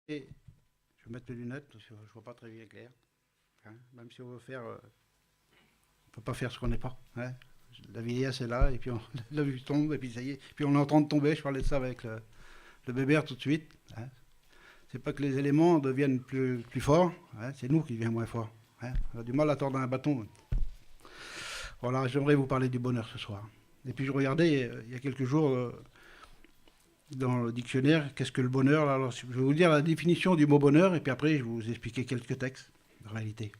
Et je vais mettre mes lunettes parce que je ne vois pas très bien clair. Hein. Même si on veut faire, on ne peut pas faire ce qu'on n'est pas. Hein. La vieillesse est là, et puis la vue tombe, et puis ça y est. Puis on est en train de tomber. Je parlais de ça avec le bébert tout de suite. Hein. C'est pas que les éléments deviennent plus forts, hein, c'est nous qui deviennent moins forts. Hein. On a du mal à tordre un bâton. Voilà, j'aimerais vous parler du bonheur ce soir. Et puis je regardais il y a quelques jours dans le dictionnaire, qu'est-ce que le bonheur. Alors, je vais vous dire la définition du mot bonheur, et puis après je vais vous expliquer quelques textes de réalité.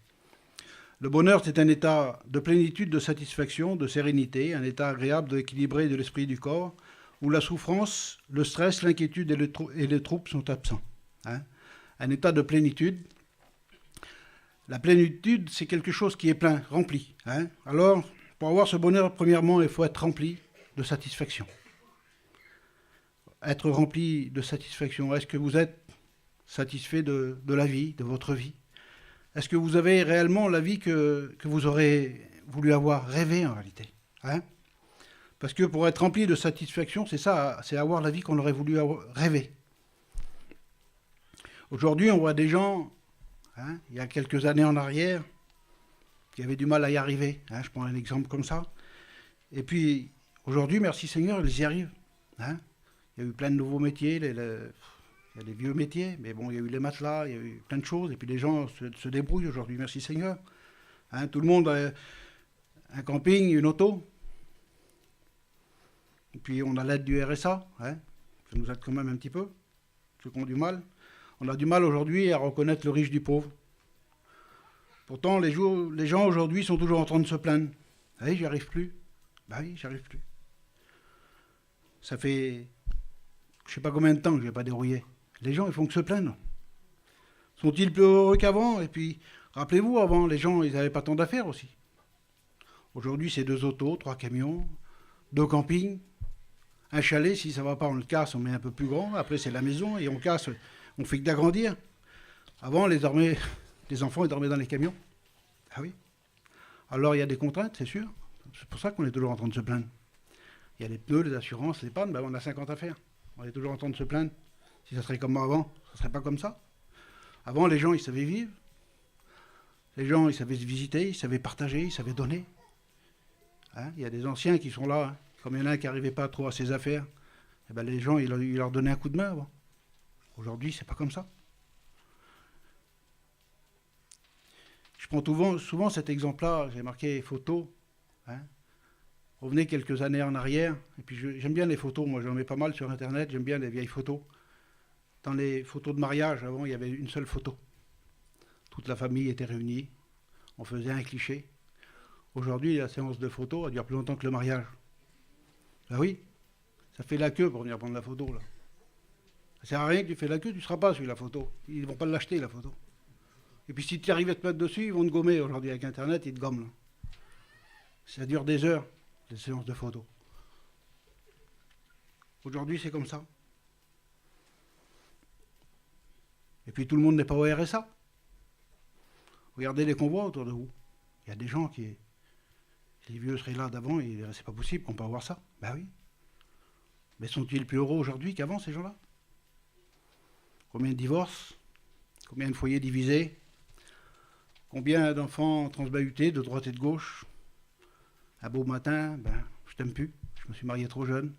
Le bonheur, c'est un état de plénitude, de satisfaction, de sérénité, un état agréable, équilibré de l'esprit et du corps, où la souffrance, le stress, l'inquiétude et les troubles sont absents. Hein. Un état de plénitude. La plénitude, c'est quelque chose qui est plein, rempli. Hein. Alors, pour avoir ce bonheur, premièrement, il faut être rempli de satisfaction. Être rempli de satisfaction. Est-ce que vous êtes satisfait de la vie, de votre vie? Est-ce que vous avez réellement la vie que vous aurez voulu avoir, rêvé en réalité? Hein? Parce que pour être rempli de satisfaction, c'est ça, c'est avoir la vie qu'on aurait voulu rêver. Aujourd'hui, on voit des gens, hein, il y a quelques années en arrière, qui avaient du mal à y arriver. Hein, je prends un exemple comme ça. Et puis, aujourd'hui, merci Seigneur, ils y arrivent. Hein. Il y a eu plein de nouveaux métiers, il y a des vieux métiers, mais bon, il y a eu les matelas, il y a eu plein de choses, et puis les gens se débrouillent aujourd'hui, merci Seigneur. Hein, tout le monde a un camping, une auto. Et puis on a l'aide du RSA, hein, ça nous aide quand même un petit peu, ceux qui ont du mal. On a du mal aujourd'hui à reconnaître le riche du pauvre. Pourtant, les gens aujourd'hui sont toujours en train de se plaindre. Ah oui, j'y arrive plus. Bah oui, j'y arrive plus. Ça fait, je sais pas combien de temps que je n'ai pas dérouillé. Les gens, ils font que se plaindre. Sont-ils plus heureux qu'avant? Et puis, rappelez-vous, avant, les gens, ils n'avaient pas tant d'affaires aussi. Aujourd'hui, c'est 2 autos, 3 camions, 2 campings, un chalet. Si ça ne va pas, on le casse, on met un peu plus grand. Après, c'est la maison et on casse, on fait que d'agrandir. Avant, les enfants, ils dormaient dans les camions. Ah oui. Alors, il y a des contraintes, c'est sûr. C'est pour ça qu'on est toujours en train de se plaindre. Il y a les pneus, les assurances, les pannes, ben on a 50 affaires. On est toujours en train de se plaindre. Si ça serait comme avant, ça ne serait pas comme ça. Avant, les gens, ils savaient vivre. Les gens, ils savaient se visiter, ils savaient partager, ils savaient donner. Hein, il y a des anciens qui sont là. Hein. Comme il y en a un qui n'arrivait pas trop à ses affaires, eh ben les gens, ils leur donnaient un coup de main avant. Aujourd'hui, c'est pas comme ça. Je prends souvent cet exemple-là, j'ai marqué photo. Hein. Revenez quelques années en arrière, et puis j'aime bien les photos, moi j'en mets pas mal sur Internet, j'aime bien les vieilles photos. Dans les photos de mariage, avant, il y avait une seule photo. Toute la famille était réunie, on faisait un cliché. Aujourd'hui, la séance de photos, elle dure plus longtemps que le mariage. Ben oui, ça fait la queue pour venir prendre la photo, là. Ça sert à rien que tu fais la queue, tu ne seras pas sur la photo. Ils ne vont pas l'acheter, la photo. Et puis si tu arrives à te mettre dessus, ils vont te gommer. Aujourd'hui, avec Internet, ils te gomment, là. Ça dure des heures, les séances de photos. Aujourd'hui, c'est comme ça. Et puis tout le monde n'est pas au RSA. Regardez les convois autour de vous. Il y a des gens qui... Les vieux seraient là d'avant et c'est pas possible qu'on peut avoir ça. Ben oui. Mais sont-ils plus heureux aujourd'hui qu'avant, ces gens-là? Combien de divorces? Combien de foyers divisés? Combien d'enfants transbahutés de droite et de gauche? Un beau matin, ben, je t'aime plus, je me suis marié trop jeune.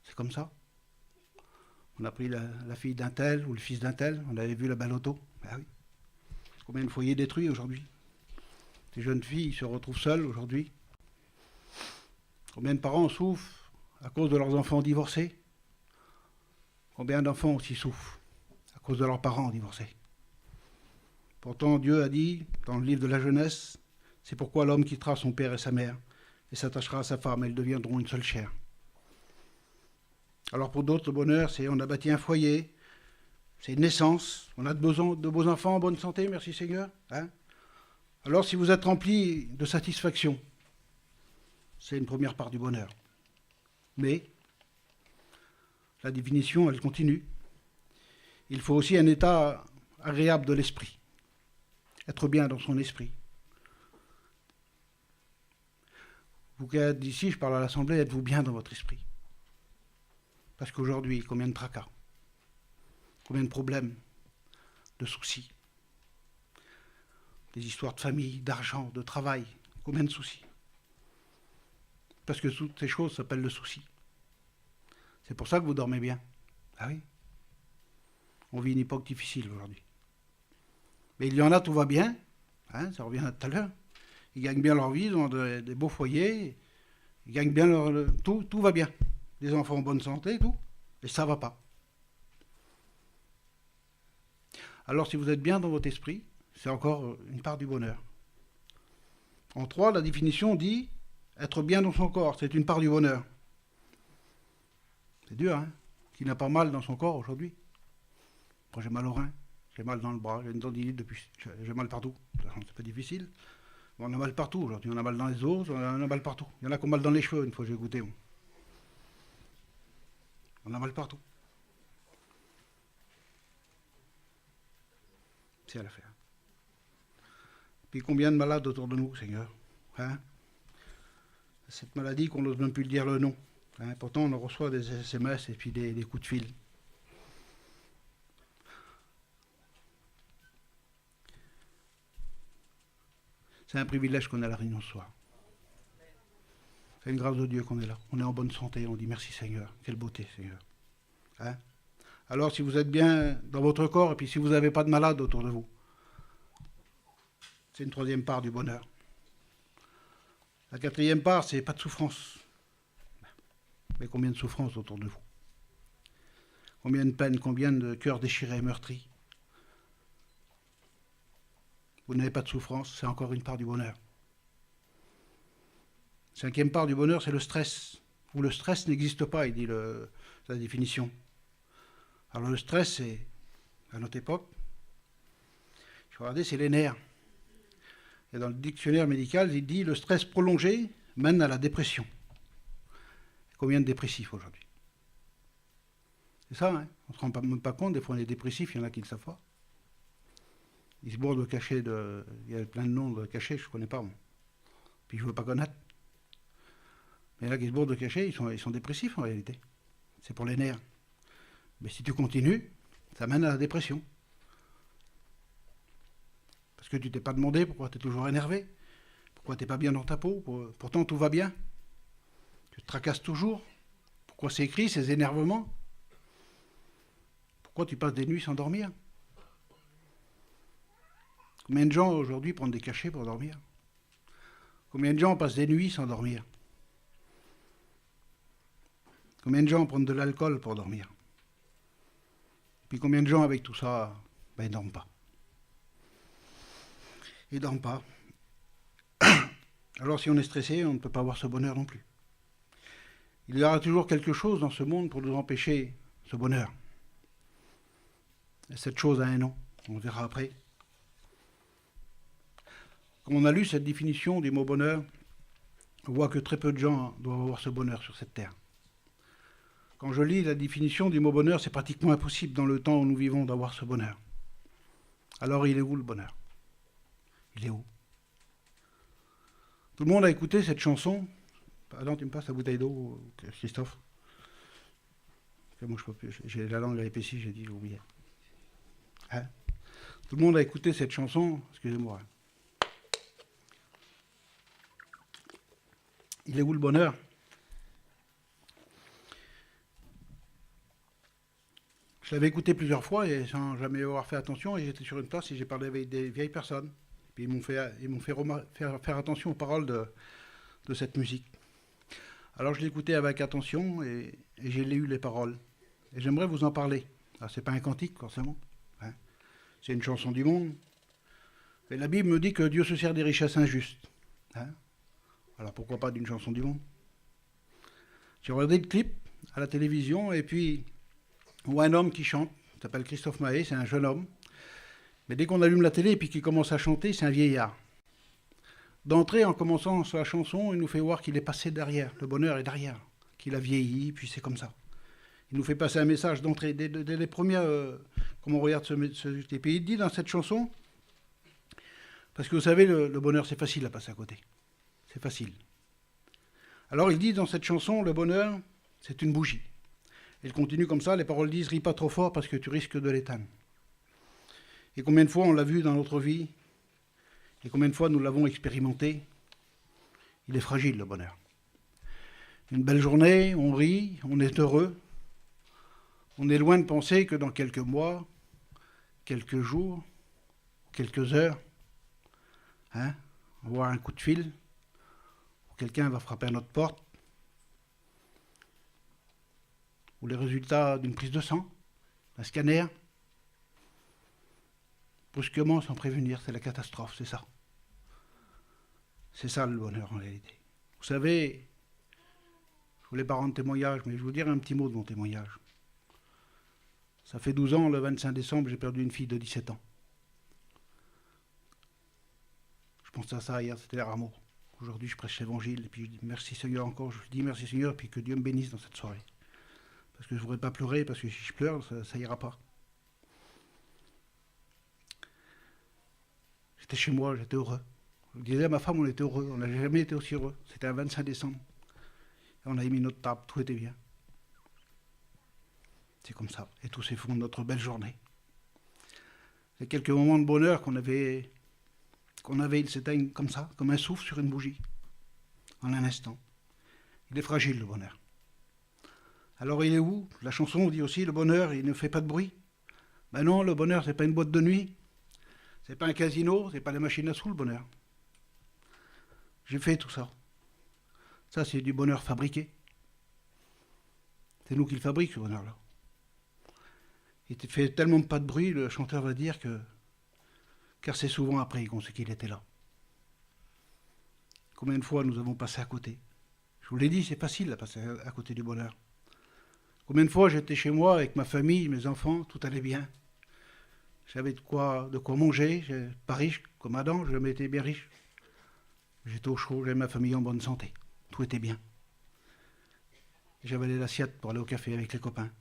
C'est comme ça. On a pris la fille d'un tel ou le fils d'un tel, on avait vu la balle auto. Ben oui. Combien de foyers détruits aujourd'hui? Ces jeunes filles se retrouvent seules aujourd'hui. Combien de parents souffrent à cause de leurs enfants divorcés? Combien d'enfants aussi souffrent à cause de leurs parents divorcés? Pourtant, Dieu a dit, dans le livre de la Genèse, c'est pourquoi l'homme quittera son père et sa mère et s'attachera à sa femme, et ils deviendront une seule chair. Alors pour d'autres, le bonheur, c'est on a bâti un foyer, c'est une naissance, on a de beaux enfants en bonne santé, merci Seigneur. Hein. Alors si vous êtes rempli de satisfaction, c'est une première part du bonheur. Mais la définition, elle continue. Il faut aussi un état agréable de l'esprit, être bien dans son esprit. Vous qui êtes d'ici, je parle à l'Assemblée, êtes-vous bien dans votre esprit? Parce qu'aujourd'hui, combien de tracas, combien de problèmes, de soucis. Des histoires de famille, d'argent, de travail. Combien de soucis? Parce que toutes ces choses s'appellent le souci. C'est pour ça que vous dormez bien. Ah oui. On vit une époque difficile aujourd'hui. Mais il y en a, tout va bien. Hein, ça revient à tout à l'heure. Ils gagnent bien leur vie, ils ont des beaux foyers. Ils gagnent bien tout va bien. Les enfants en bonne santé, tout. Et ça va pas. Alors si vous êtes bien dans votre esprit, c'est encore une part du bonheur. En 3, la définition dit être bien dans son corps, c'est une part du bonheur. C'est dur, hein? Qui n'a pas mal dans son corps aujourd'hui? Moi j'ai mal au rein, j'ai mal dans le bras, j'ai une tendinite depuis, j'ai mal partout. C'est pas difficile. On a mal partout aujourd'hui, on a mal dans les os, on a mal partout. Il y en a qui ont mal dans les cheveux, une fois j'ai goûté. On a mal partout. C'est à l'affaire. Puis combien de malades autour de nous, Seigneur, hein? Cette maladie qu'on n'ose même plus dire le nom. Hein? Pourtant, on en reçoit des SMS et puis des coups de fil. C'est un privilège qu'on est à la réunion ce soir. C'est une grâce de Dieu qu'on est là. On est en bonne santé, on dit merci Seigneur. Quelle beauté, Seigneur. Hein? Alors, si vous êtes bien dans votre corps et puis si vous n'avez pas de malade autour de vous, c'est une troisième part du bonheur. La quatrième part, c'est pas de souffrance. Mais combien de souffrances autour de vous? Combien de peines, combien de cœurs déchirés, meurtris? Vous n'avez pas de souffrance, c'est encore une part du bonheur. Cinquième part du bonheur, c'est le stress. Où le stress n'existe pas, il dit la définition. Alors le stress, c'est, à notre époque, il faut regarder, c'est les nerfs. Et dans le dictionnaire médical, il dit le stress prolongé mène à la dépression. Combien de dépressifs aujourd'hui? C'est ça, hein? On ne se rend même pas compte, des fois on est dépressif, il y en a qui ne le savent pas. Ils se bourrent de cachets, il y a plein de noms de cachets, je ne connais pas, moi. Puis je ne veux pas connaître. Mais là qui se bourrent de cachets, ils sont dépressifs en réalité. C'est pour les nerfs. Mais si tu continues, ça mène à la dépression. Parce que tu t'es pas demandé pourquoi tu es toujours énervé, pourquoi tu n'es pas bien dans ta peau, pourtant tout va bien. Tu te tracasses toujours. Pourquoi c'est écrit, ces énervements? Pourquoi tu passes des nuits sans dormir? Combien de gens aujourd'hui prennent des cachets pour dormir? Combien de gens passent des nuits sans dormir? Combien de gens prennent de l'alcool pour dormir? Puis combien de gens avec tout ça, ben, ils ne dorment pas? Ils ne dorment pas. Alors si on est stressé, on ne peut pas avoir ce bonheur non plus. Il y aura toujours quelque chose dans ce monde pour nous empêcher ce bonheur. Et cette chose a un nom, on verra après. Quand on a lu cette définition du mot bonheur, on voit que très peu de gens doivent avoir ce bonheur sur cette terre. Quand je lis la définition du mot bonheur, c'est pratiquement impossible dans le temps où nous vivons d'avoir ce bonheur. Alors il est où le bonheur? Il est où? Tout le monde a écouté cette chanson. Pardon, tu me passes la bouteille d'eau, Christophe? Moi, je peux plus. J'ai la langue à épaissie, j'ai dit, j'ai oublié. Hein? Tout le monde a écouté cette chanson, excusez-moi. Il est où le bonheur? Je l'avais écouté plusieurs fois et sans jamais avoir fait attention, et j'étais sur une place et j'ai parlé avec des vieilles personnes. Puis ils m'ont fait faire attention aux paroles de cette musique. Alors je l'ai écouté avec attention et j'ai lu les paroles. Et j'aimerais vous en parler. Alors c'est pas un cantique forcément, hein. C'est une chanson du monde. Et la Bible me dit que Dieu se sert des richesses injustes. Hein. Alors pourquoi pas d'une chanson du monde? J'ai regardé le clip à la télévision et puis on voit un homme qui chante. Il s'appelle Christophe Maé, c'est un jeune homme. Mais dès qu'on allume la télé et puis qu'il commence à chanter, c'est un vieillard. D'entrée, en commençant sa chanson, il nous fait voir qu'il est passé derrière. Le bonheur est derrière. Qu'il a vieilli, puis c'est comme ça. Il nous fait passer un message d'entrée. Dès les premières, comme on regarde ce clip. Et il dit dans cette chanson, parce que vous savez, le bonheur, c'est facile à passer à côté. C'est facile. Alors il dit dans cette chanson, le bonheur, c'est une bougie. Et il continue comme ça, les paroles disent, ris pas trop fort parce que tu risques de l'éteindre. Et combien de fois on l'a vu dans notre vie, et combien de fois nous l'avons expérimenté. Il est fragile, le bonheur. Une belle journée, on rit, on est heureux. On est loin de penser que dans quelques mois, quelques jours, quelques heures, on va avoir un coup de fil, ou quelqu'un va frapper à notre porte, ou les résultats d'une prise de sang, un scanner. Brusquement, sans prévenir, c'est la catastrophe, c'est ça. C'est ça le bonheur en réalité. Vous savez, je voulais pas rendre témoignage, mais je vais vous dire un petit mot de mon témoignage. Ça fait 12 ans, le 25 décembre, j'ai perdu une fille de 17 ans. Je pense à ça hier, c'était les rameaux. Aujourd'hui, je prêche l'évangile, et puis je dis merci Seigneur encore, je dis merci Seigneur, et puis que Dieu me bénisse dans cette soirée. Parce que je ne voudrais pas pleurer, parce que si je pleure, ça ira pas. J'étais chez moi, j'étais heureux. Je disais à ma femme, on était heureux, on n'a jamais été aussi heureux. C'était un 25 décembre. Et on a mis notre table, tout était bien. C'est comme ça. Et tout s'effondre, notre belle journée. C'est quelques moments de bonheur qu'on avait, ils s'éteignent comme ça, comme un souffle sur une bougie, en un instant. Il est fragile, le bonheur. Alors il est où? La chanson dit aussi, le bonheur, il ne fait pas de bruit. Ben non, le bonheur, c'est pas une boîte de nuit. C'est pas un casino, c'est pas les machines à sous, le bonheur. J'ai fait tout ça. Ça, c'est du bonheur fabriqué. C'est nous qui le fabriquons, ce bonheur-là. Il ne fait tellement pas de bruit, le chanteur va dire que... Car c'est souvent après qu'on sait qu'il était là. Combien de fois nous avons passé à côté? Je vous l'ai dit, c'est facile de passer à côté du bonheur. Combien de fois j'étais chez moi avec ma famille, mes enfants, tout allait bien. J'avais de quoi manger, pas riche comme Adam, j'ai jamais été bien riche. J'étais au chaud, j'avais ma famille en bonne santé. Tout était bien. J'avais l'assiette pour aller au café avec les copains,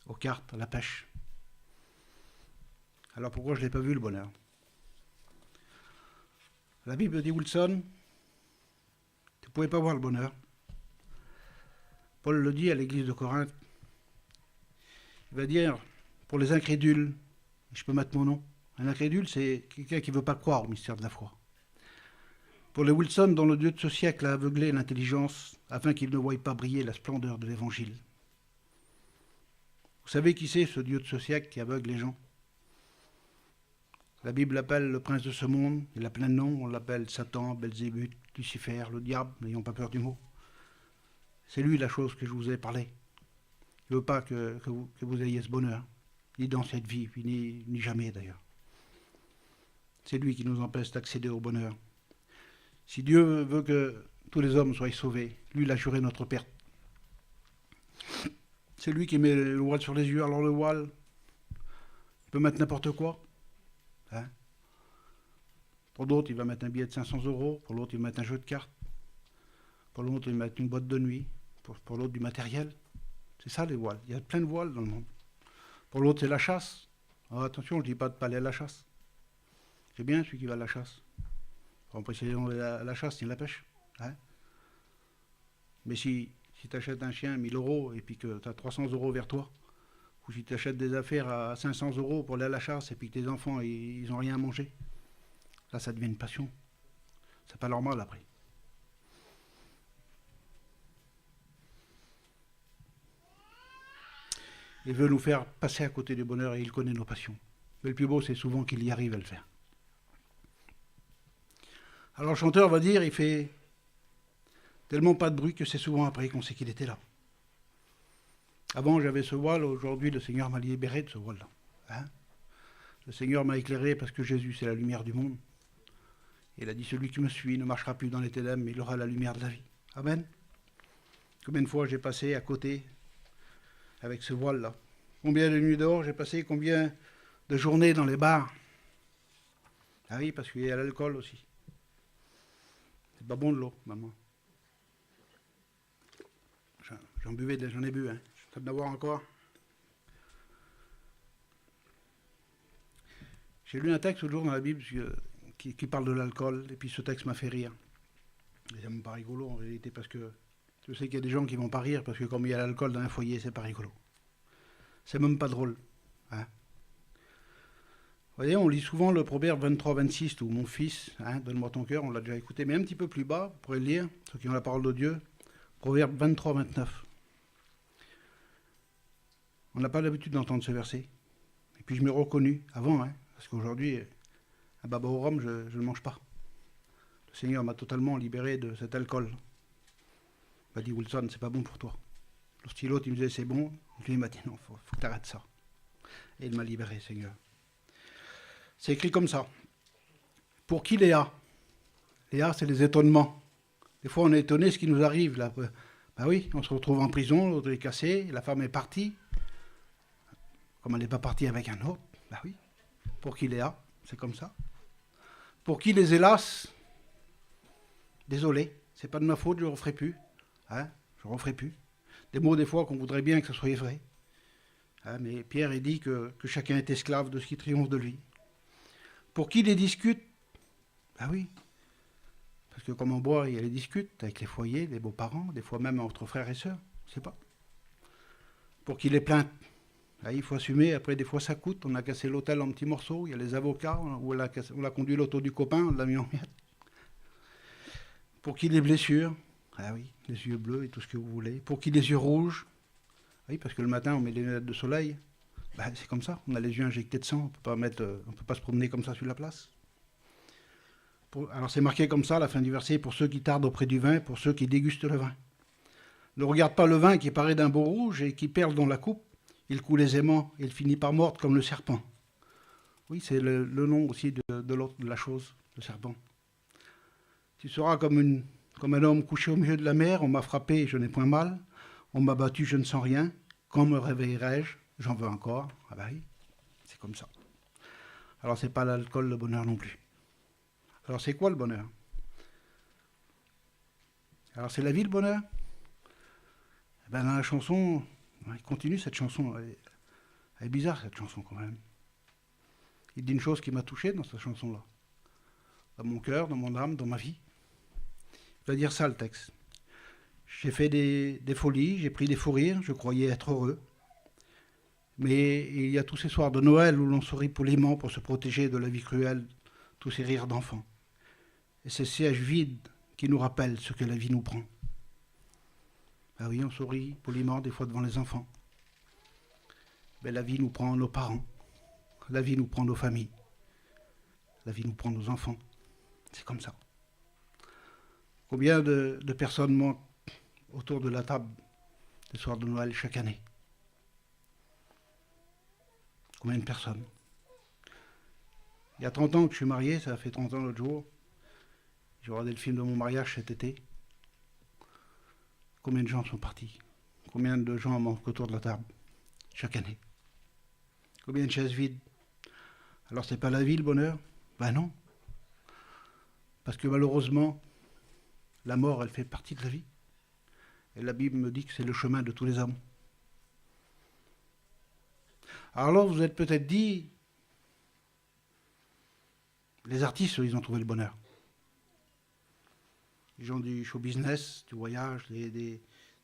aux cartes, à la pêche. Alors pourquoi je ne l'ai pas vu, le bonheur? La Bible dit, Wilson, tu ne pouvais pas voir le bonheur. Paul le dit à l'église de Corinthe. Il va dire, pour les incrédules, je peux mettre mon nom, un incrédule, c'est quelqu'un qui ne veut pas croire au mystère de la foi. Pour les Wilson, dont le Dieu de ce siècle a aveuglé l'intelligence, afin qu'ils ne voient pas briller la splendeur de l'Évangile. Vous savez qui c'est, ce Dieu de ce siècle qui aveugle les gens? La Bible l'appelle le prince de ce monde, il a plein de noms, on l'appelle Satan, Belzébuth, Lucifer, le diable, n'ayons pas peur du mot. C'est lui la chose que je vous ai parlé. Il ne veut pas que vous ayez ce bonheur, ni dans cette vie, ni jamais d'ailleurs. C'est lui qui nous empêche d'accéder au bonheur. Si Dieu veut que tous les hommes soient sauvés, lui il a juré notre perte. C'est lui qui met le voile sur les yeux, alors le voile, il peut mettre n'importe quoi. Hein? Pour d'autres, il va mettre un billet de 500 €, pour l'autre, il va mettre un jeu de cartes, pour l'autre, il va mettre une boîte de nuit, pour l'autre, du matériel. C'est ça les voiles. Il y a plein de voiles dans le monde. Pour l'autre, c'est la chasse. Alors, attention, je ne dis pas de ne pas aller à la chasse. C'est bien celui qui va à la chasse. En précision, la chasse, c'est la pêche. Hein? Mais si tu achètes un chien à 1000 € et puis que tu as 300 € vers toi, ou si tu achètes des affaires à 500 € pour aller à la chasse et puis que tes enfants, ils n'ont rien à manger, là, ça devient une passion. C'est pas normal après. Il veut nous faire passer à côté du bonheur et il connaît nos passions. Mais le plus beau, c'est souvent qu'il y arrive à le faire. Alors le chanteur va dire, il fait tellement pas de bruit que c'est souvent après qu'on sait qu'il était là. Avant, j'avais ce voile, aujourd'hui, le Seigneur m'a libéré de ce voile-là. Hein? Le Seigneur m'a éclairé parce que Jésus, c'est la lumière du monde. Il a dit, celui qui me suit ne marchera plus dans les ténèbres, mais il aura la lumière de la vie. Amen. Combien de fois j'ai passé à côté avec ce voile-là? Combien de nuits dehors j'ai passé? Combien de journées dans les bars? Ah oui, parce qu'il y a l'alcool aussi. C'est pas bon de l'eau, maman. J'en ai bu, hein. Je suis en train d'en avoir encore. J'ai lu un texte l'autre jour dans la Bible qui parle de l'alcool, et puis ce texte m'a fait rire. Et ça me paraît rigolo en réalité, parce que je sais qu'il y a des gens qui vont pas rire, parce que comme il y a l'alcool dans un foyer, c'est pas rigolo. C'est même pas drôle. Hein? voyez, on lit souvent le proverbe 23-26, où mon fils, hein, donne-moi ton cœur, on l'a déjà écouté, mais un petit peu plus bas, vous pourrez le lire, ceux qui ont la parole de Dieu, proverbe 23-29. On n'a pas l'habitude d'entendre ce verset. Et puis je m'ai reconnu avant, hein, parce qu'aujourd'hui, un baba au rhum, je ne le mange pas. Le Seigneur m'a totalement libéré de cet alcool. Il m'a dit, Wilson, c'est pas bon pour toi. Le stylo, il me disait, c'est bon. Lui, il m'a dit, non, faut que tu arrêtes ça. Et il m'a libéré, Seigneur. C'est écrit comme ça. Pour qui Léa? Léa, c'est les étonnements. Des fois, on est étonné de ce qui nous arrive. Là. Ben oui, on se retrouve en prison, l'autre est cassé, la femme est partie. Comme elle n'est pas partie avec un autre, ben oui. Pour qui Léa? C'est comme ça. Pour qui les hélas? Désolé, c'est pas de ma faute, je ne referai plus. Hein, je ne referai plus. Des mots, des fois, qu'on voudrait bien que ce soit vrai. Hein, mais Pierre, il dit que chacun est esclave de ce qui triomphe de lui. Pour qui les discute? Ben oui. Parce que comme on boit, il y a les disputes avec les foyers, les beaux-parents, des fois même entre frères et sœurs, je ne sais pas. Pour qui les plaintes? Ben, il faut assumer, après des fois ça coûte, on a cassé l'hôtel en petits morceaux, il y a les avocats, on a conduit l'auto du copain, on l'a mis en miettes. Pour qui les blessures? Ah oui, les yeux bleus et tout ce que vous voulez. Pour qui les yeux rouges? Oui, parce que le matin on met des lunettes de soleil. Ben, c'est comme ça, on a les yeux injectés de sang, on ne peut pas se promener comme ça sur la place. Alors c'est marqué comme ça à la fin du verset, pour ceux qui tardent auprès du vin, pour ceux qui dégustent le vin. Ne regarde pas le vin qui paraît d'un beau rouge et qui perle dans la coupe, il coule aisément et il finit par mordre comme le serpent. Oui, c'est le nom aussi de l'autre, de la chose, le serpent. Tu seras comme un homme couché au milieu de la mer, on m'a frappé, je n'ai point mal, on m'a battu, je ne sens rien, quand me réveillerai-je? J'en veux encore. Ah bah oui, c'est comme ça. Alors c'est pas l'alcool, le bonheur non plus. Alors c'est quoi le bonheur? Alors c'est la vie le bonheur? Eh ben, dans la chanson, il continue cette chanson, elle est bizarre cette chanson quand même. Il dit une chose qui m'a touché dans cette chanson-là. Dans mon cœur, dans mon âme, dans ma vie. Il va dire ça le texte. J'ai fait des folies, j'ai pris des fous rires, je croyais être heureux. Mais il y a tous ces soirs de Noël où l'on sourit poliment pour se protéger de la vie cruelle, tous ces rires d'enfants. Et ces sièges vides qui nous rappellent ce que la vie nous prend. Ah oui, on sourit poliment des fois devant les enfants. Mais la vie nous prend nos parents. La vie nous prend nos familles. La vie nous prend nos enfants. C'est comme ça. Combien de personnes manquent autour de la table des soirs de Noël chaque année? Combien de personnes? Il y a 30 ans que je suis marié, ça fait 30 ans l'autre jour. J'ai regardé le film de mon mariage cet été. Combien de gens sont partis? Combien de gens manquent autour de la table chaque année? Combien de chaises vides? Alors c'est pas la vie le bonheur? Ben non. Parce que malheureusement, la mort, elle fait partie de la vie. Et la Bible me dit que c'est le chemin de tous les hommes. Alors vous êtes peut-être dit, les artistes, ils ont trouvé le bonheur. Les gens du show business, du voyage, des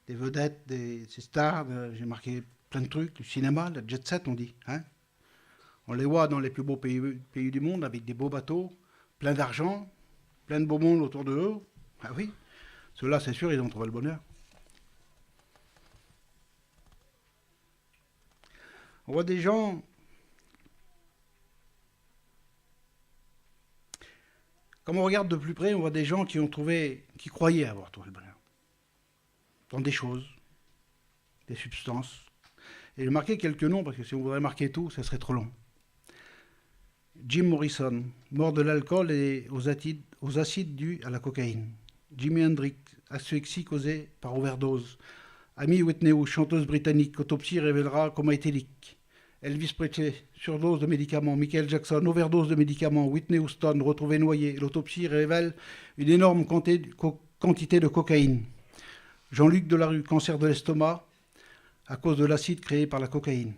vedettes, des stars, j'ai marqué plein de trucs, du cinéma, la jet set on dit. Hein, on les voit dans les plus beaux pays du monde avec des beaux bateaux, plein d'argent, plein de beau monde autour d'eux. Ah oui, ceux-là c'est sûr, ils ont trouvé le bonheur. On voit des gens comme on regarde de plus près, on voit des gens qui croyaient avoir trouvé le bonheur. Dans des choses, des substances. Et j'ai marqué quelques noms, parce que si on voudrait marquer tout, ça serait trop long. Jim Morrison, mort de l'alcool et aux acides dus à la cocaïne. Jimi Hendrix, asphyxie causée par overdose. Amy Winehouse, chanteuse britannique, autopsie révélera coma éthylique. Elvis Presley, surdose de médicaments. Michael Jackson, overdose de médicaments. Whitney Houston, retrouvé noyé. L'autopsie révèle une énorme quantité de cocaïne. Jean-Luc Delarue, cancer de l'estomac à cause de l'acide créé par la cocaïne.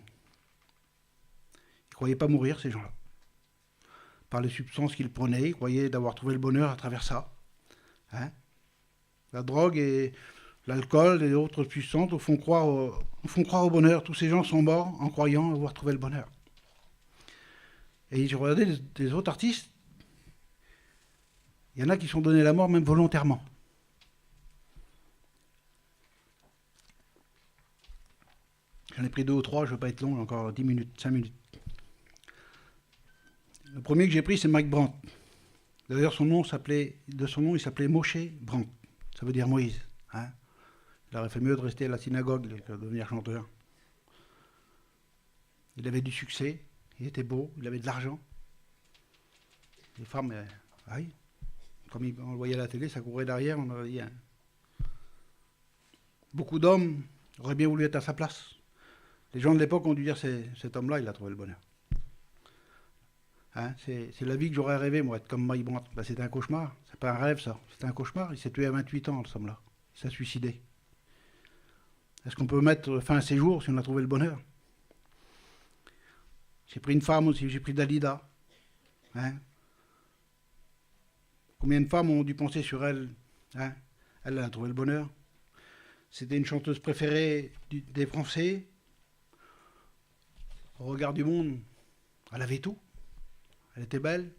Ils ne croyaient pas mourir, ces gens-là. Par les substances qu'ils prenaient, ils croyaient d'avoir trouvé le bonheur à travers ça. Hein, la drogue et l'alcool et autres substances nous font croire au bonheur. Tous ces gens sont morts en croyant avoir trouvé le bonheur. Et j'ai regardé des autres artistes, il y en a qui sont donnés la mort même volontairement. J'en ai pris 2 ou 3, je ne veux pas être long, encore 10 minutes, 5 minutes. Le premier que j'ai pris, c'est Mike Brandt. D'ailleurs, de son nom, il s'appelait Moshe Brandt. Ça veut dire Moïse. Hein. Il aurait fait mieux de rester à la synagogue que de devenir chanteur. Il avait du succès, il était beau, il avait de l'argent. Les femmes, oui, comme on le voyait à la télé, ça courait derrière, on aurait dit. Hein. Beaucoup d'hommes auraient bien voulu être à sa place. Les gens de l'époque ont dû dire, cet homme-là, il a trouvé le bonheur. Hein, c'est la vie que j'aurais rêvé, moi, être comme Mike Brandt. Ben, c'était un cauchemar. C'est pas un rêve, ça. C'était un cauchemar. Il s'est tué à 28 ans, ce homme-là. Il s'est suicidé. Est-ce qu'on peut mettre fin à ses jours si on a trouvé le bonheur? J'ai pris une femme aussi, j'ai pris Dalida. Hein. Combien de femmes ont dû penser sur elle? Hein. Elle a trouvé le bonheur. C'était une chanteuse préférée des Français. Au regard du monde, elle avait tout. Elle était belle.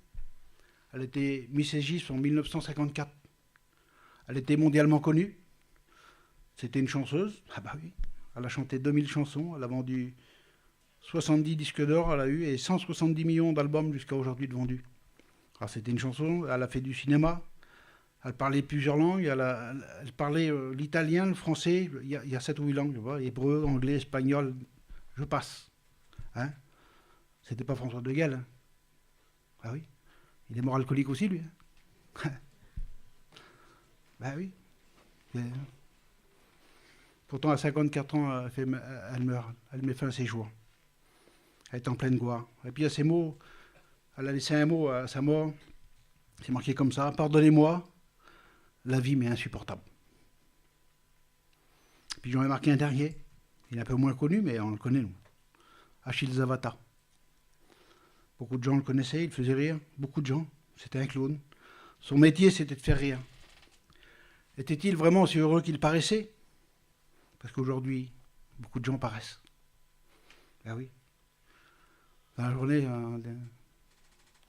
Elle était Miss Égypte en 1954. Elle était mondialement connue. C'était une chanteuse. Ah bah oui. Elle a chanté 2000 chansons. Elle a vendu 70 disques d'or. Elle a eu et 170 millions d'albums jusqu'à aujourd'hui de vendus. Alors c'était une chanson. Elle a fait du cinéma. Elle parlait plusieurs langues. Elle parlait l'italien, le français. Il y a 7 ou 8 langues. Tu vois, hébreu, anglais, espagnol. Je passe. Hein. C'était pas François de Gaulle. Hein. Ah oui. Il est mort alcoolique aussi, lui. Hein. Ben oui. Pourtant, à 54 ans, elle meurt. Elle met fin à ses jours. Elle est en pleine gloire. Et puis, à ses mots, elle a laissé un mot à sa mort. C'est marqué comme ça. Pardonnez-moi, la vie m'est insupportable. Puis, j'en ai marqué un dernier. Il est un peu moins connu, mais on le connaît, nous. Achille Zavata. Beaucoup de gens le connaissaient, il faisait rire. Beaucoup de gens. C'était un clown. Son métier, c'était de faire rire. Était-il vraiment aussi heureux qu'il paraissait? Parce qu'aujourd'hui, beaucoup de gens paraissent. Ben oui. Dans la journée,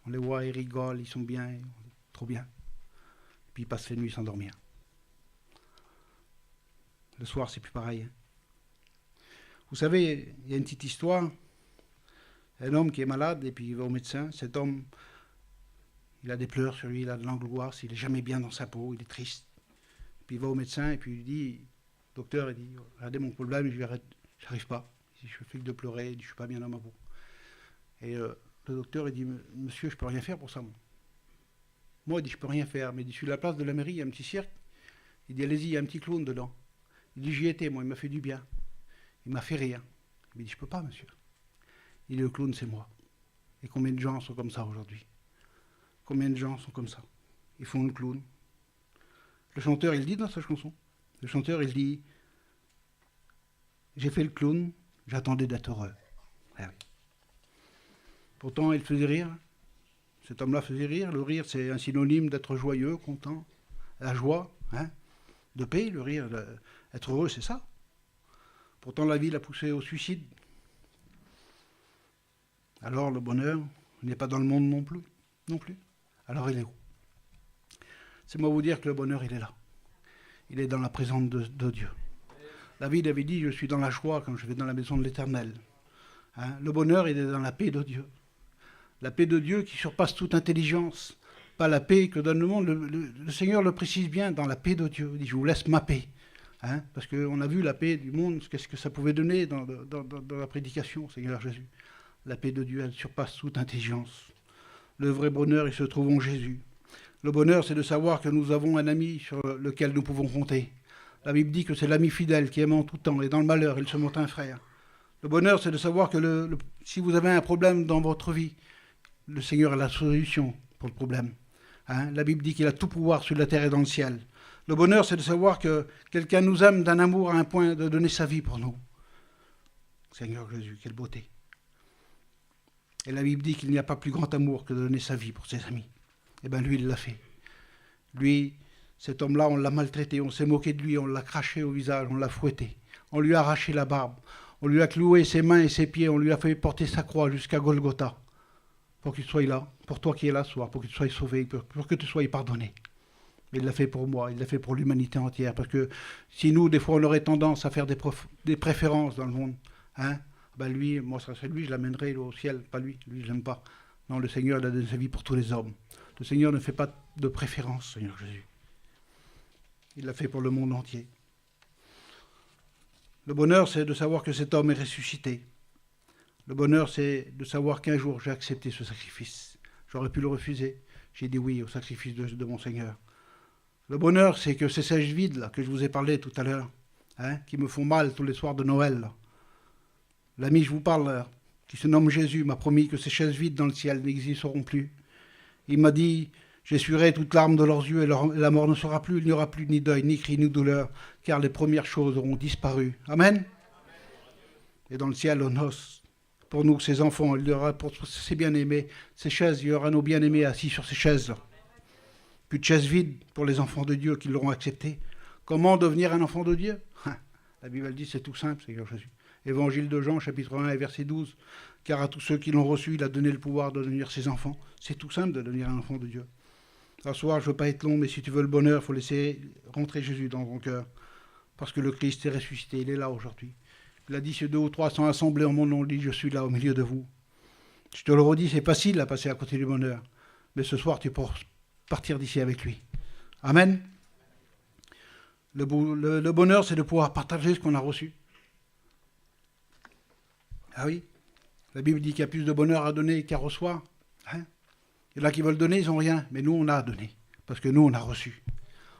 on les voit, ils rigolent, ils sont bien, trop bien. Puis ils passent les nuits sans dormir. Le soir, c'est plus pareil. Hein. Vous savez, il y a une petite histoire. Un homme qui est malade et puis il va au médecin. Cet homme, il a des pleurs sur lui, il a de l'angoisse, il n'est jamais bien dans sa peau, il est triste. Puis il va au médecin et puis il lui dit, docteur, il dit, regardez mon problème, j'arrive pas. Je fais que de pleurer, il dit, je suis pas bien dans ma peau. Et le docteur, il dit, monsieur, je peux rien faire pour ça, moi. Moi, il dit, je peux rien faire. Mais il dit, sur la place de la mairie, il y a un petit cirque. Il dit, allez-y, il y a un petit clown dedans. Il dit, j'y étais, moi, il m'a fait du bien. Il m'a fait rire. Il dit, je peux pas, monsieur. Il dit, le clown, c'est moi. Et combien de gens sont comme ça aujourd'hui? Combien de gens sont comme ça? Ils font le clown. Le chanteur, il dit dans sa chanson, le chanteur, il dit, j'ai fait le clown, j'attendais d'être heureux. Ah oui. Pourtant, il faisait rire. Cet homme-là faisait rire. Le rire, c'est un synonyme d'être joyeux, content. La joie, hein, de paix, le rire, être heureux, c'est ça. Pourtant, la vie l'a poussé au suicide. Alors, le bonheur n'est pas dans le monde non plus. Non plus. Alors, il est où? C'est moi vous dire que le bonheur, il est là. Il est dans la présence de Dieu. David avait dit, je suis dans la joie quand je vais dans la maison de l'Éternel. Hein? Le bonheur, il est dans la paix de Dieu. La paix de Dieu qui surpasse toute intelligence. Pas la paix que donne le monde. Le Seigneur le précise bien, dans la paix de Dieu. Il dit, je vous laisse ma paix. Hein? Parce qu'on a vu la paix du monde, qu'est-ce que ça pouvait donner dans la prédication, Seigneur Jésus. La paix de Dieu, elle surpasse toute intelligence. Le vrai bonheur, il se trouve en Jésus. Le bonheur, c'est de savoir que nous avons un ami sur lequel nous pouvons compter. La Bible dit que c'est l'ami fidèle qui aime en tout temps, et dans le malheur, il se montre un frère. Le bonheur, c'est de savoir que si vous avez un problème dans votre vie, le Seigneur a la solution pour le problème. Hein? La Bible dit qu'il a tout pouvoir sur la terre et dans le ciel. Le bonheur, c'est de savoir que quelqu'un nous aime d'un amour à un point de donner sa vie pour nous. Seigneur Jésus, quelle beauté. Et la Bible dit qu'il n'y a pas plus grand amour que de donner sa vie pour ses amis. Eh bien, lui, il l'a fait. Lui, cet homme-là, on l'a maltraité, on s'est moqué de lui, on l'a craché au visage, on l'a fouetté. On lui a arraché la barbe, on lui a cloué ses mains et ses pieds, on lui a fait porter sa croix jusqu'à Golgotha. pour que tu sois là, pour toi qui es là ce soir, pour que tu sois sauvé, pour que tu sois pardonné. Mais il l'a fait pour moi, il l'a fait pour l'humanité entière. Parce que si nous, des fois, on aurait tendance à faire des préférences dans le monde, hein, ben lui, moi, ça serait lui, je l'amènerai au ciel, pas lui, lui, je l'aime pas. Non, le Seigneur, il a donné sa vie pour tous les hommes. Le Seigneur ne fait pas de préférence, Seigneur Jésus. Il l'a fait pour le monde entier. Le bonheur, c'est de savoir que cet homme est ressuscité. Le bonheur, c'est de savoir qu'un jour, j'ai accepté ce sacrifice. J'aurais pu le refuser. J'ai dit oui au sacrifice de mon Seigneur. Le bonheur, c'est que ces chaises vides là, que je vous ai parlé tout à l'heure, hein, qui me font mal tous les soirs de Noël, là. L'ami, je vous parle, là, qui se nomme Jésus, m'a promis que ces chaises vides dans le ciel n'existeront plus. Il m'a dit, j'essuierai toute larme de leurs yeux et la mort ne sera plus, il n'y aura plus ni deuil, ni cri, ni douleur, car les premières choses auront disparu. Amen. Et dans le ciel, on noce. Pour nous, ces enfants, il y aura pour ces bien-aimés, ces chaises, il y aura nos bien-aimés assis sur ces chaises-là. Plus de chaises vides pour les enfants de Dieu qui l'auront accepté. Comment devenir un enfant de Dieu? La Bible elle dit, c'est tout simple, Seigneur Jésus. Évangile de Jean, chapitre 1 et verset 12. Car à tous ceux qui l'ont reçu, il a donné le pouvoir de devenir ses enfants. C'est tout simple de devenir un enfant de Dieu. Ce soir, je ne veux pas être long, mais si tu veux le bonheur, il faut laisser rentrer Jésus dans ton cœur. Parce que le Christ est ressuscité, il est là aujourd'hui. Il a dit, si 2 ou 3 sont assemblés en mon nom, il dit, je suis là au milieu de vous. Je te le redis, c'est facile à passer à côté du bonheur. Mais ce soir, tu peux partir d'ici avec lui. Amen. Le bonheur, c'est de pouvoir partager ce qu'on a reçu. Ah oui, la Bible dit qu'il y a plus de bonheur à donner qu'à recevoir. Hein? Et là qui veulent donner, ils n'ont rien. Mais nous, on a à donner. Parce que nous, on a reçu.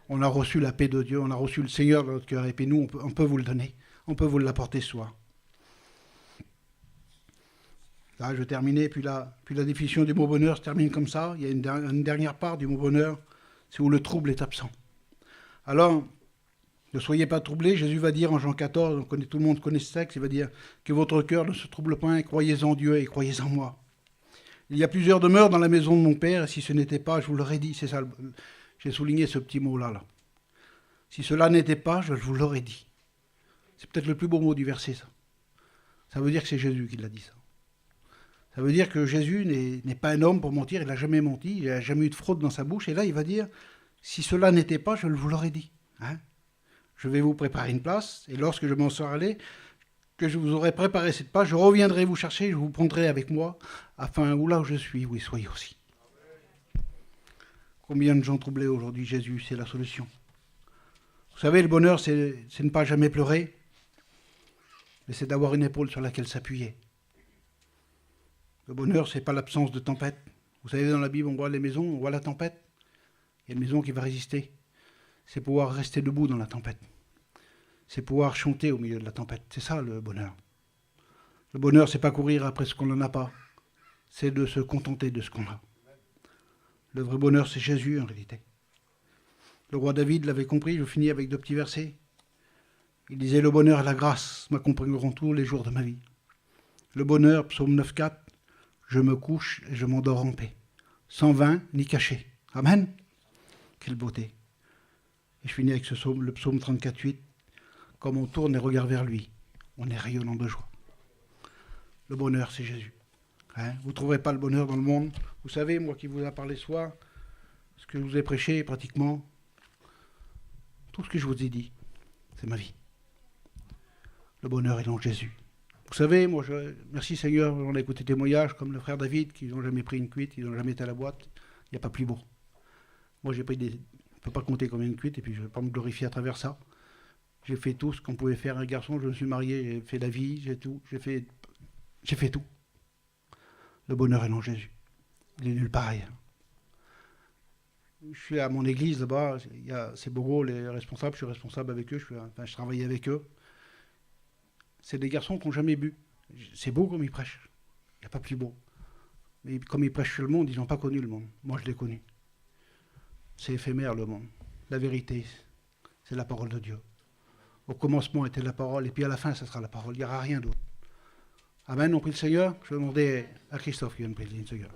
On a reçu la paix de Dieu, on a reçu le Seigneur dans notre cœur. Et puis nous, on peut vous le donner. On peut vous l'apporter ce soir. Là, je vais terminer. Puis la définition du mot bonheur se termine comme ça. Il y a une dernière part du mot bonheur. C'est où le trouble est absent. Alors, ne soyez pas troublés. Jésus va dire en Jean 14, tout le monde connaît ce texte, il va dire que votre cœur ne se trouble point, croyez en Dieu et croyez en moi. Il y a plusieurs demeures dans la maison de mon Père, et si ce n'était pas, je vous l'aurais dit. C'est ça, j'ai souligné ce petit mot-là. Là. Si cela n'était pas, je vous l'aurais dit. C'est peut-être le plus beau mot du verset, ça. Ça veut dire que c'est Jésus qui l'a dit, ça. Ça veut dire que Jésus n'est pas un homme pour mentir, il n'a jamais menti, il n'a jamais eu de fraude dans sa bouche, et là, il va dire, si cela n'était pas, je vous l'aurais dit. Hein? Je vais vous préparer une place, et lorsque je m'en serai allé, que je vous aurai préparé cette place, je reviendrai vous chercher, je vous prendrai avec moi, afin où là où je suis, vous y soyez aussi. Combien de gens troublés aujourd'hui, Jésus, c'est la solution. Vous savez, le bonheur, c'est ne pas jamais pleurer, mais c'est d'avoir une épaule sur laquelle s'appuyer. Le bonheur, c'est pas l'absence de tempête. Vous savez, dans la Bible, on voit les maisons, on voit la tempête. Il y a une maison qui va résister. C'est pouvoir rester debout dans la tempête. C'est pouvoir chanter au milieu de la tempête. C'est ça le bonheur. Le bonheur, c'est pas courir après ce qu'on n'en a pas. C'est de se contenter de ce qu'on a. Le vrai bonheur, c'est Jésus en réalité. Le roi David l'avait compris, je finis avec 2 petits versets. Il disait, le bonheur et la grâce m'accompagneront tous les jours de ma vie. Le bonheur, psaume 9,4, je me couche et je m'endors en paix, sans vain ni caché. Amen. Quelle beauté. Et je finis avec le psaume 34,8. Comme on tourne les regards vers lui, on est rayonnant de joie. Le bonheur, c'est Jésus. Hein? Vous ne trouverez pas le bonheur dans le monde. Vous savez, moi qui vous ai parlé ce soir, ce que je vous ai prêché, pratiquement, tout ce que je vous ai dit, c'est ma vie. Le bonheur est dans Jésus. Vous savez, moi, merci Seigneur, on a écouté des témoignages comme le frère David, qui n'ont jamais pris une cuite, ils n'ont jamais été à la boîte. Il n'y a pas plus beau. Moi, j'ai pris je ne peux pas compter combien de cuites, et puis je ne vais pas me glorifier à travers ça. J'ai fait tout ce qu'on pouvait faire un garçon, je me suis marié, j'ai fait la vie, j'ai fait tout. Le bonheur est dans Jésus. Il est nulle part ailleurs. Je suis à mon église là-bas, c'est Bourreau, les responsables, je suis responsable avec eux, je travaillais avec eux. C'est des garçons qui n'ont jamais bu. C'est beau comme ils prêchent. Il n'y a pas plus beau. Mais comme ils prêchent sur le monde, ils n'ont pas connu le monde. Moi, je l'ai connu. C'est éphémère le monde. La vérité, c'est la parole de Dieu. Au commencement était la parole, et puis à la fin, ça sera la parole. Il n'y aura rien d'autre. Amen, on prie le Seigneur. Je vais demander à Christophe qui vient me prier le Seigneur.